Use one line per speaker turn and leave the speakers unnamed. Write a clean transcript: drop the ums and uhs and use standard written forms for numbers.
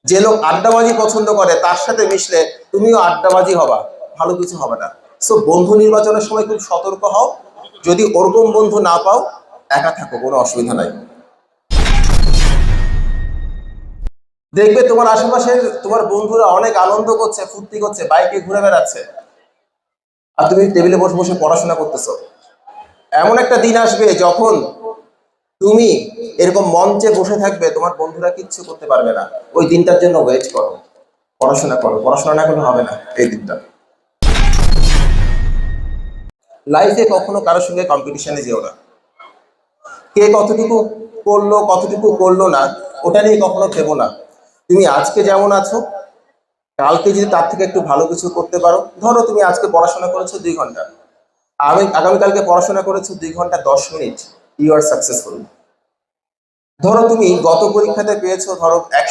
যে লোক আড্ডাবাজি পছন্দ করে তার সাথে মিশলে তুমিও আড্ডাবাজি হবা, ভালো কিছু হবে না। সো বন্ধু নির্বাচনের সময় খুব সতর্ক হও। যদি ওরকম বন্ধু না পাও, একা থাকো, কোনো অসুবিধা নাই। দেখবে তোমার আশেপাশের তোমার বন্ধুরা অনেক আনন্দ করছে, ফুর্তি করছে, বাইকে ঘুরে বেড়াচ্ছে, আর তুমি টেবিলে বসে বসে পড়াশোনা করতেছো। এমন একটা দিন আসবে যখন তুমি এরকম মঞ্চে বসে থাকবে, তোমার বন্ধুরা কিচ্ছু করতে পারবে না। ওই দিনটার জন্য ওয়েট করো, পড়াশোনা করো, পড়াশোনা না করলে হবে না এই দিনটা। লাইফে কখনো কারোর সঙ্গে কম্পিটিশনে যেও না। কে কতটুকু করলো কতটুকু করলো না, ওটা নিয়ে কখনো ভেবো না। তুমি আজকে যেমন আছো, কালকে যদি তার থেকে একটু ভালো কিছু করতে পারো, ধরো তুমি আজকে পড়াশোনা করেছো 2 ঘন্টা, আমি আগামীকালকে পড়াশোনা করেছো 2 ঘন্টা 10 মিনিট, ইউ আর সাকসেসফুল। ধরো তুমি গত পরীক্ষাতে পেয়েছো ধরো 100